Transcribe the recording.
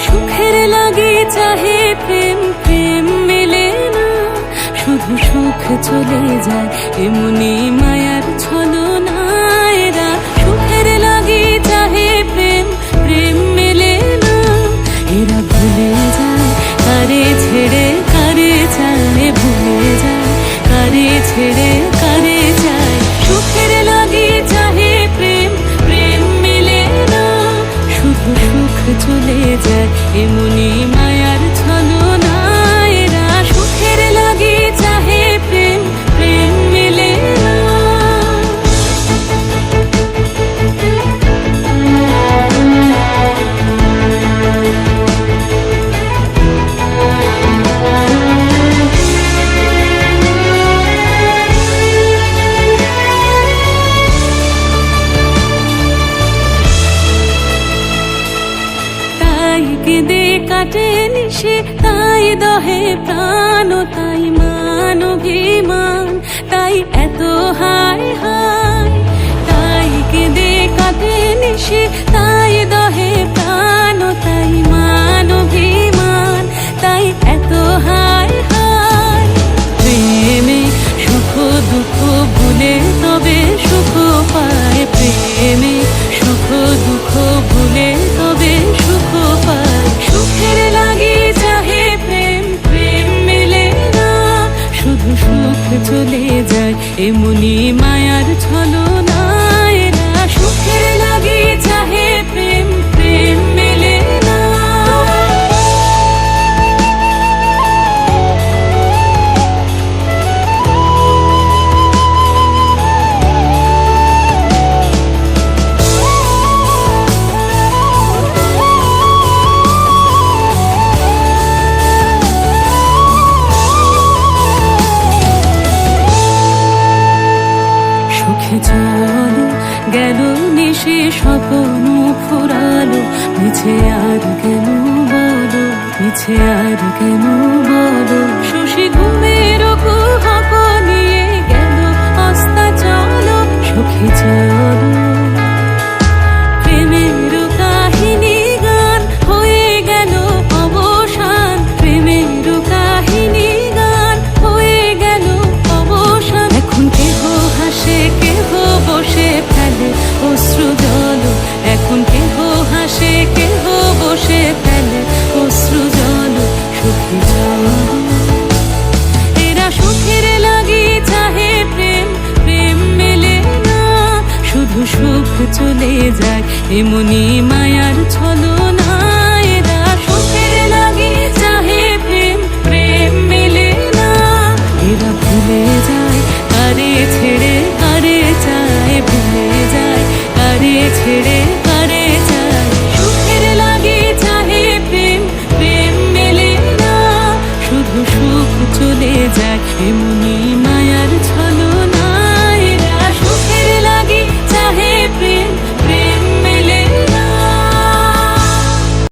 সুখের লাগি চাহে প্রেম, প্রেম মেলে না, শুধু সুখ চলে যায় এমনি মায়ার ছলনা। এরা সুখের লাগি চাহে প্রেম, প্রেম মেলে না, এরা ভুলে যায় কারে ছেড়ে কারে চায়, ভুলে যায় কারে ছেড়ে কারে চায়। সুখের লাগি চাহে প্রেম, প্রেম মেলে না, শুধু সুখ চলে যায় এমনি মায়ার ছলনা। এরা সুখের লাগি চাহে প্রেম, প্রেম মেলে না। তাই কেঁদে কাটে নিশে, তাই দহে প্রাণ, তাই মান অভিমান, তাই এত হায় হায়। তাই কেঁদে কাটে নিশে, তাই দহে প্রাণ, তাই মান অভিমান, তাই এত হায় হায়। প্রেমে সুখ দুঃখ ভুলে তবে সুখ পায়, প্রেমে সুখ দুঃখ ভুলে তবে সুখ পায়। সুখের লাগি চাহে প্রেম, প্রেম মেলে না, শুধু সুখ চলে যায় এমনি মায়ার ছলনা। এরা সুখের লাগি চাহে প্রেম, প্রেম মেলে না। সুখে চলো গেল নিশে স্বপ্ন ফুরালো, মিছে আর কেন বলো, মিছে আর কেন বলো। শশী ঘুমের কুহক নিয়ে গেল অস্তা চলো, সুখে চলো। প্রেমের কাহিনী গান হয়ে গেল অবসান, প্রেমের কাহিনী গান হয়ে গেল অবসান। এখন কেহ হাসে কেহ বসে ফেলে অশ্রু জল, এখন কেহ হাসে কেহ বসে ফেলে অশ্রু জল। সুখে চলো। এরা সুখের লাগি চাহে প্রেম, প্রেম মেলে না, শুধু সুখ চলে যায় এমনি মায়ার ছলনা। এরা সুখের লাগি চাহে প্রেম, প্রেম মেলে না, এরা ভুলে যায় কারে ছেড়ে কারে চায়, ভুলে যায় কারে ছেড়ে কারে চায়। সুখের লাগি চাহে প্রেম, প্রেম মেলে না, শুধু সুখ চলে যায় এমনি